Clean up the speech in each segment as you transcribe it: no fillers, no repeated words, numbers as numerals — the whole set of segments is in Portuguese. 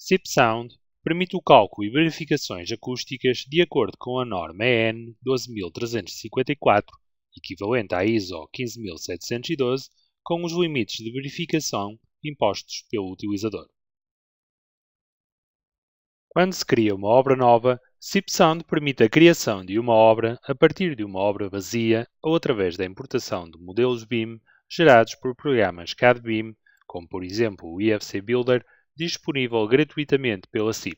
SIP-Sound permite o cálculo e verificações acústicas de acordo com a norma EN 12354, equivalente à ISO 15712, com os limites de verificação impostos pelo utilizador. Quando se cria uma obra nova, SIP-Sound permite a criação de uma obra a partir de uma obra vazia ou através da importação de modelos BIM gerados por programas CAD-BIM, como por exemplo o IFC Builder, disponível gratuitamente pela SIP.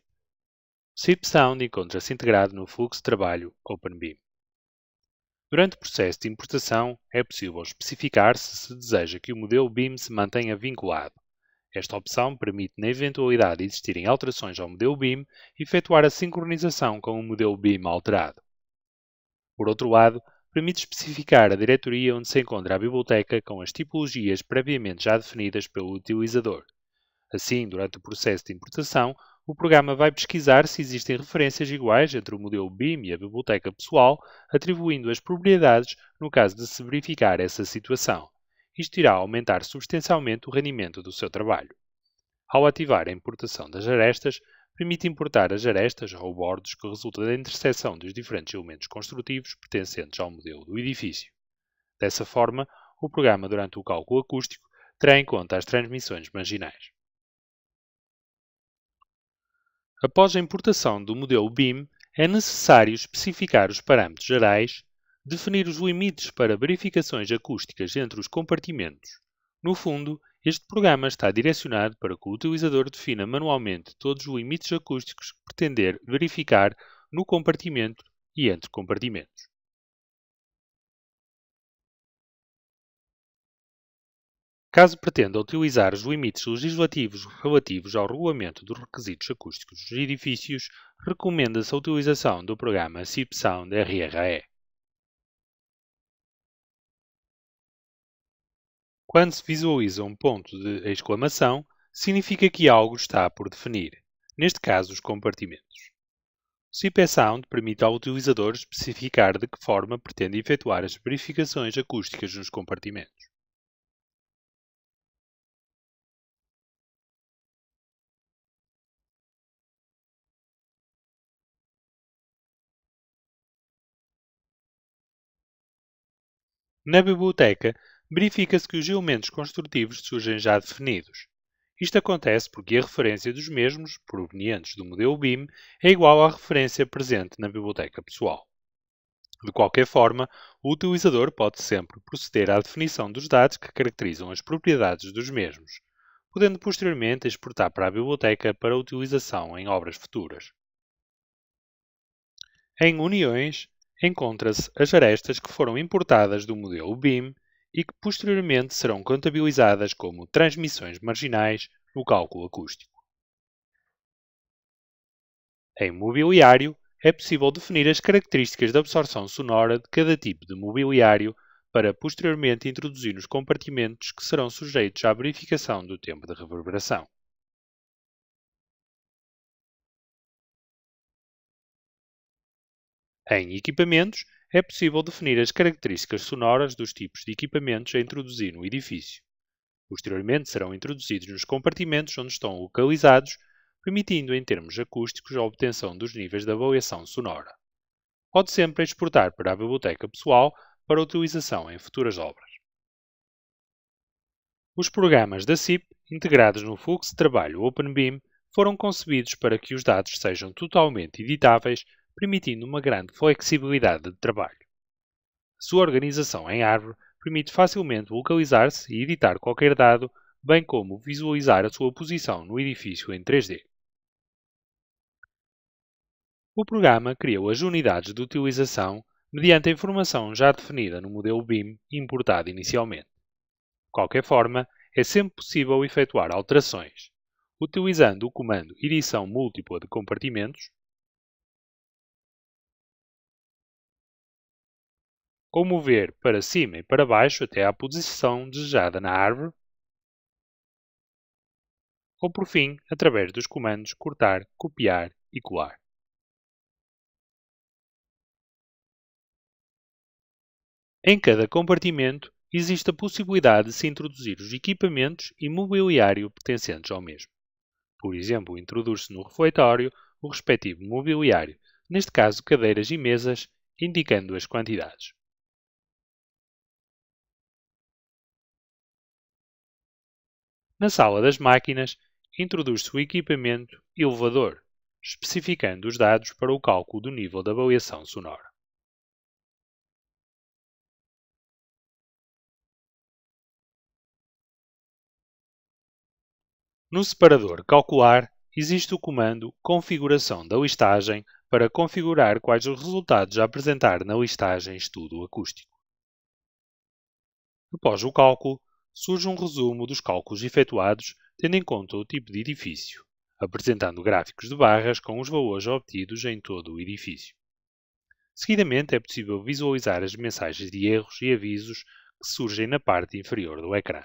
O SIP-Sound encontra-se integrado no fluxo de trabalho OpenBIM. Durante o processo de importação, é possível especificar se deseja que o modelo BIM se mantenha vinculado. Esta opção permite, na eventualidade de existirem alterações ao modelo BIM, efetuar a sincronização com o modelo BIM alterado. Por outro lado, permite especificar a diretoria onde se encontra a biblioteca com as tipologias previamente já definidas pelo utilizador. Assim, durante o processo de importação, o programa vai pesquisar se existem referências iguais entre o modelo BIM e a biblioteca pessoal, atribuindo as propriedades no caso de se verificar essa situação. Isto irá aumentar substancialmente o rendimento do seu trabalho. Ao ativar a importação das arestas, permite importar as arestas ou bordos que resultam da interseção dos diferentes elementos construtivos pertencentes ao modelo do edifício. Dessa forma, o programa, durante o cálculo acústico, terá em conta as transmissões marginais. Após a importação do modelo BIM, é necessário especificar os parâmetros gerais, definir os limites para verificações acústicas entre os compartimentos. No fundo, este programa está direcionado para que o utilizador defina manualmente todos os limites acústicos que pretender verificar no compartimento e entre compartimentos. Caso pretenda utilizar os limites legislativos relativos ao regulamento dos requisitos acústicos dos edifícios, recomenda-se a utilização do programa SIP-Sound RRAE. Quando se visualiza um ponto de exclamação, significa que algo está por definir, neste caso os compartimentos. O SIP-Sound permite ao utilizador especificar de que forma pretende efetuar as verificações acústicas nos compartimentos. Na biblioteca, verifica-se que os elementos construtivos surgem já definidos. Isto acontece porque a referência dos mesmos, provenientes do modelo BIM, é igual à referência presente na biblioteca pessoal. De qualquer forma, o utilizador pode sempre proceder à definição dos dados que caracterizam as propriedades dos mesmos, podendo posteriormente exportar para a biblioteca para utilização em obras futuras. Em uniões, encontra-se as arestas que foram importadas do modelo BIM e que posteriormente serão contabilizadas como transmissões marginais no cálculo acústico. Em mobiliário, é possível definir as características de absorção sonora de cada tipo de mobiliário para posteriormente introduzir nos compartimentos que serão sujeitos à verificação do tempo de reverberação. Em equipamentos, é possível definir as características sonoras dos tipos de equipamentos a introduzir no edifício. Posteriormente serão introduzidos nos compartimentos onde estão localizados, permitindo em termos acústicos a obtenção dos níveis de avaliação sonora. Pode sempre exportar para a biblioteca pessoal para utilização em futuras obras. Os programas da SIP, integrados no fluxo de trabalho OpenBIM, foram concebidos para que os dados sejam totalmente editáveis, permitindo uma grande flexibilidade de trabalho. A sua organização em árvore permite facilmente localizar-se e editar qualquer dado, bem como visualizar a sua posição no edifício em 3D. O programa criou as unidades de utilização mediante a informação já definida no modelo BIM importado inicialmente. De qualquer forma, é sempre possível efetuar alterações, utilizando o comando edição múltipla de compartimentos, ou mover para cima e para baixo até à posição desejada na árvore, ou por fim, através dos comandos cortar, copiar e colar. Em cada compartimento, existe a possibilidade de se introduzir os equipamentos e mobiliário pertencentes ao mesmo. Por exemplo, introduz-se no refeitório o respectivo mobiliário, neste caso cadeiras e mesas, indicando as quantidades. Na sala das máquinas, introduz-se o equipamento elevador, especificando os dados para o cálculo do nível de avaliação sonora. No separador Calcular, existe o comando Configuração da listagem para configurar quais os resultados a apresentar na listagem Estudo Acústico. Após o cálculo, surge um resumo dos cálculos efetuados tendo em conta o tipo de edifício, apresentando gráficos de barras com os valores obtidos em todo o edifício. Seguidamente, é possível visualizar as mensagens de erros e avisos que surgem na parte inferior do ecrã.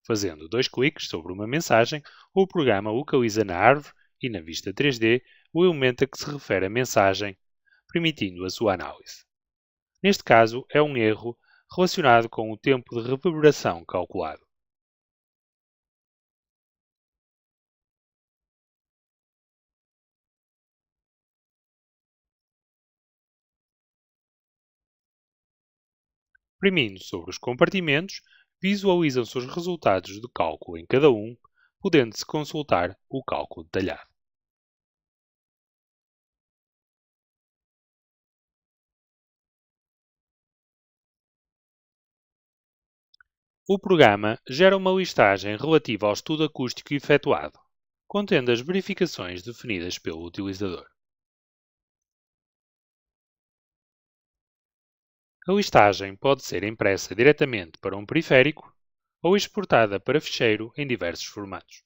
Fazendo dois cliques sobre uma mensagem, o programa localiza na árvore e na vista 3D o elemento a que se refere a mensagem, permitindo a sua análise. Neste caso, é um erro relacionado com o tempo de reverberação calculado. Premindo sobre os compartimentos, visualizam-se os resultados de cálculo em cada um, podendo-se consultar o cálculo detalhado. O programa gera uma listagem relativa ao estudo acústico efetuado, contendo as verificações definidas pelo utilizador. A listagem pode ser impressa diretamente para um periférico ou exportada para ficheiro em diversos formatos.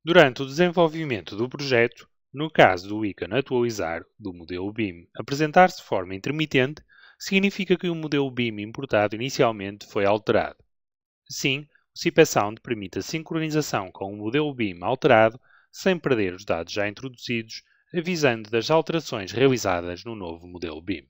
Durante o desenvolvimento do projeto, no caso do ícone atualizar do modelo BIM apresentar-se de forma intermitente, significa que o modelo BIM importado inicialmente foi alterado. Assim, o CPSound permite a sincronização com o modelo BIM alterado sem perder os dados já introduzidos, avisando das alterações realizadas no novo modelo BIM.